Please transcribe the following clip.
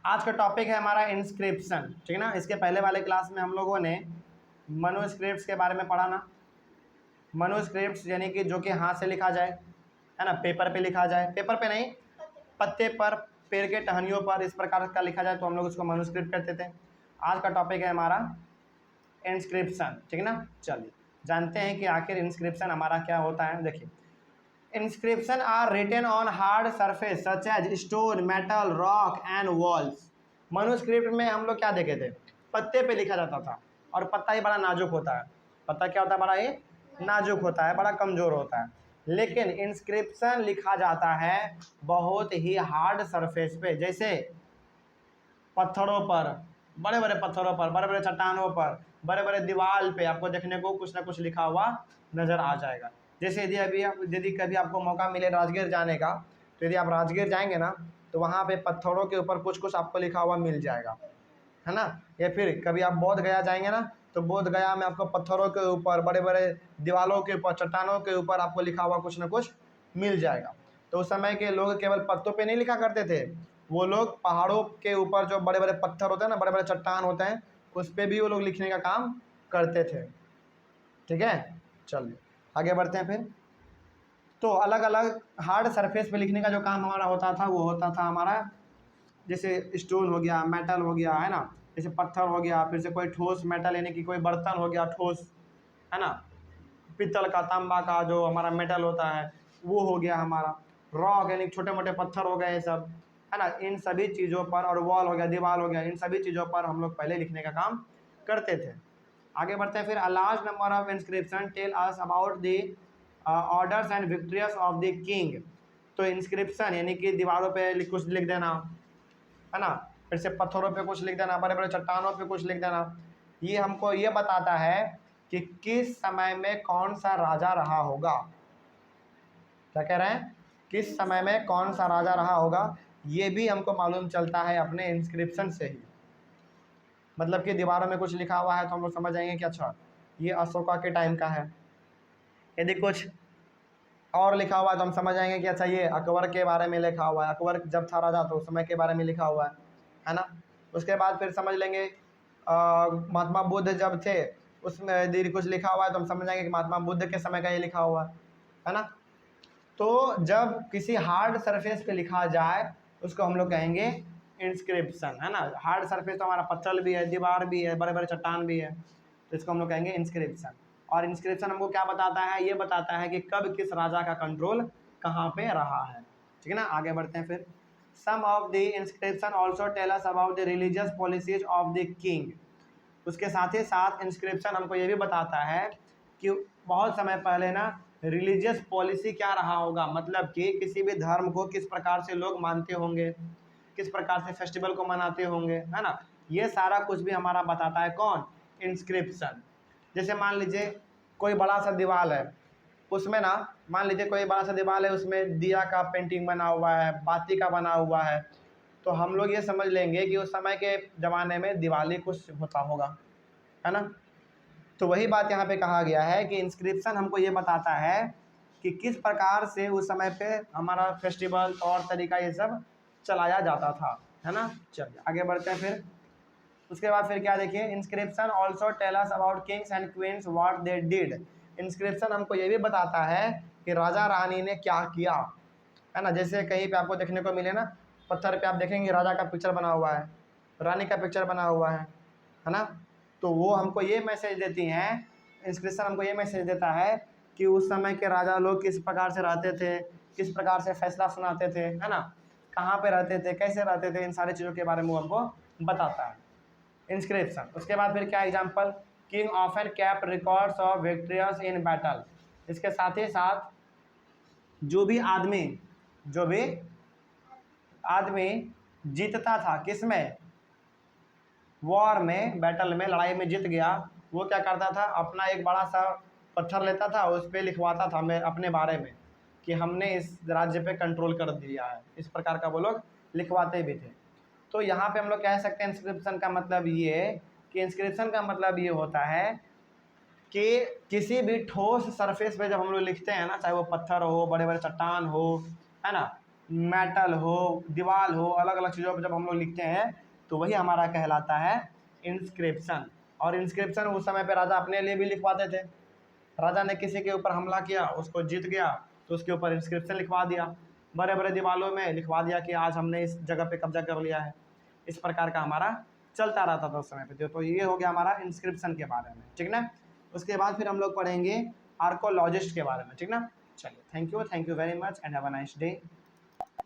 आज का टॉपिक है हमारा इंस्क्रिप्शन, ठीक है ना। इसके पहले वाले क्लास में हम लोगों ने मनुस्क्रिप्ट्स के बारे में पढ़ा ना। मनुस्क्रिप्ट्स यानी कि जो कि हाथ से लिखा जाए, है ना, पेपर पे लिखा जाए, पेपर पे नहीं, पत्ते पर, पेड़ के टहनियों पर, इस प्रकार का लिखा जाए तो हम लोग उसको मनुस्क्रिप्ट कहते थे। आज का टॉपिक है हमारा इंस्क्रिप्शन, ठीक है ना। चलिए जानते हैं कि आखिर इंस्क्रिप्शन हमारा क्या होता है। देखिए, inscription are written on hard surface such as stone, metal, rock and walls। Manuscript में हम लोग क्या देखे थे, पत्ते पे लिखा जाता था, और पत्ता ही बड़ा नाजुक होता है। पत्ता क्या होता है, बड़ा ही नाजुक होता है, बड़ा कमज़ोर होता है। लेकिन इंस्क्रिप्शन लिखा जाता है बहुत ही हार्ड सरफेस पे, जैसे पत्थरों पर, बड़े बड़े पत्थरों पर, बड़े बड़े चट्टानों पर, बड़े बड़े दीवार पे आपको देखने को कुछ ना कुछ लिखा हुआ नज़र आ जाएगा। जैसे यदि कभी आपको मौका मिले राजगीर जाने का, तो यदि आप राजगीर जाएंगे ना, तो वहाँ पे पत्थरों के ऊपर कुछ कुछ आपको लिखा हुआ मिल जाएगा, है ना। या फिर कभी आप बोध गया जाएंगे ना, तो बोध गया में आपको पत्थरों के ऊपर, बड़े बड़े दीवारों के ऊपर, चट्टानों के ऊपर आपको लिखा हुआ कुछ ना कुछ मिल जाएगा। तो उस समय के लोग केवल पत्तों पे नहीं लिखा करते थे, वो लोग पहाड़ों के ऊपर जो बड़े बड़े पत्थर होते हैं ना, बड़े बड़े चट्टान होते हैं, उस पर भी वो लोग लिखने का काम करते थे। ठीक है, चलिए आगे बढ़ते हैं फिर। तो अलग अलग हार्ड सरफेस पे लिखने का जो काम हमारा होता था, वो होता था हमारा, जैसे स्टोन हो गया, मेटल हो गया, है ना, जैसे पत्थर हो गया, फिर से कोई ठोस मेटल यानी कि कोई बर्तन हो गया ठोस, है ना, पित्तल का, तांबा का जो हमारा मेटल होता है वो हो गया हमारा। रॉक यानी छोटे मोटे पत्थर हो गए ये सब, है ना, इन सभी चीज़ों पर, और वॉल हो गया, दीवार हो गया, इन सभी चीज़ों पर हम लोग पहले लिखने का काम करते थे। आगे बढ़ते हैं फिर। A large number of inscription tell us about the orders and victorious of the king. तो इंस्क्रिप्शन यानी कि दीवारों पे कुछ लिख देना, है ना, फिर से पत्थरों पे कुछ लिख देना, बड़े बड़े चट्टानों पे कुछ लिख देना, ये हमको ये बताता है कि किस समय में कौन सा राजा रहा होगा। क्या कह रहे हैं, किस समय में कौन सा राजा रहा होगा, ये भी हमको मालूम चलता है अपने इंस्क्रिप्शन से ही। मतलब कि दीवारों में कुछ लिखा हुआ है तो हम लोग समझ जाएंगे कि अच्छा ये अशोका के टाइम का है। यदि कुछ और लिखा हुआ है तो हम समझ जाएंगे कि अच्छा ये अकबर के बारे में लिखा हुआ है, अकबर जब था राजा तो उस समय के बारे में लिखा हुआ है ना। उसके बाद फिर समझ लेंगे महात्मा बुद्ध जब थे, उसमें यदि कुछ लिखा हुआ है तो हम समझ जाएंगे कि महात्मा बुद्ध के समय का ये लिखा हुआ है ना। तो जब किसी हार्ड सरफेस पे लिखा जाए उसको हम लोग कहेंगे इंस्क्रिप्शन, है ना। हार्ड सरफेस तो हमारा पत्थर भी है, दीवार भी है, बड़े बड़े चट्टान भी है, तो इसको हम लोग कहेंगे इंस्क्रिप्शन। और इंस्क्रिप्शन हमको क्या बताता है, ये बताता है कि कब किस राजा का कंट्रोल कहाँ पे रहा है। ठीक है ना, आगे बढ़ते हैं फिर। Some of the inscription also tell us about the religious policies of the king. उसके साथ ही साथ इंस्क्रिप्शन हमको ये भी बताता है कि बहुत समय पहले ना रिलीजियस पॉलिसी क्या रहा होगा, मतलब कि किसी भी धर्म को किस प्रकार से लोग मानते होंगे, किस प्रकार से फेस्टिवल को मनाते होंगे, है ना। ये सारा कुछ भी हमारा बताता है कौन, इंस्क्रिप्शन। जैसे मान लीजिए कोई बड़ा सा दीवार है, उसमें ना, मान लीजिए कोई बड़ा सा दीवार है, उसमें दिया का पेंटिंग बना हुआ है, बाती का बना हुआ है, तो हम लोग ये समझ लेंगे कि उस समय के ज़माने में दिवाली कुछ होता होगा, है ना। तो वही बात यहाँ पे कहा गया है कि इंस्क्रिप्शन हमको ये बताता है कि किस प्रकार से उस समय पे हमारा फेस्टिवल और तरीका ये सब चलाया जाता था, है ना। चलिए आगे बढ़ते हैं फिर। उसके बाद फिर क्या देखिए, inscription also tell us about kings and queens what they did. Inscription हमको ये भी बताता है कि राजा रानी ने क्या किया, है ना। जैसे कहीं पे आपको देखने को मिले ना, पत्थर पे आप देखेंगे राजा का पिक्चर बना हुआ है, रानी का पिक्चर बना हुआ है ना। तो वो हमको ये मैसेज देती हैं, इंस्क्रिप्शन हमको ये मैसेज देता है कि उस समय के राजा लोग किस प्रकार से रहते थे, किस प्रकार से फैसला सुनाते थे, है ना, कहाँ पे रहते थे, कैसे रहते थे, इन सारी चीज़ों के बारे में वो हमको बताता है इंस्क्रिप्शन। उसके बाद फिर क्या example, king often kept records of victorious in battle. इसके साथ ही साथ जो भी आदमी जीतता था किसमें, वॉर में, बैटल में, लड़ाई में जीत गया, वो क्या करता था, अपना एक बड़ा सा पत्थर लेता था, उस पर लिखवाता था मैं अपने बारे में कि हमने इस राज्य पे कंट्रोल कर दिया है, इस प्रकार का वो लोग लिखवाते भी थे। तो यहाँ पे हम लोग कह सकते हैं इंस्क्रिप्शन का मतलब ये कि इंस्क्रिप्शन का मतलब ये होता है कि किसी भी ठोस सरफेस पे जब हम लोग लिखते हैं ना, चाहे वो पत्थर हो, बड़े बड़े चट्टान हो, है ना, मेटल हो, दीवार हो, अलग अलग चीज़ों पर जब हम लोग लिखते हैं तो वही हमारा कहलाता है इंस्क्रिप्शन। और इंस्क्रिप्शन उस समय पे राजा अपने लिए भी लिखवाते थे। राजा ने किसी के ऊपर हमला किया, उसको जीत गया, तो उसके ऊपर इंस्क्रिप्शन लिखवा दिया, बड़े बड़े दीवारों में लिखवा दिया कि आज हमने इस जगह पे कब्जा कर लिया है। इस प्रकार का हमारा चलता रहता था उस समय पे। तो ये हो गया हमारा इंस्क्रिप्शन के बारे में, ठीक ना। उसके बाद फिर हम लोग पढ़ेंगे आर्कोलॉजिस्ट के बारे में, ठीक ना। चलिए, thank you very much and have a nice day.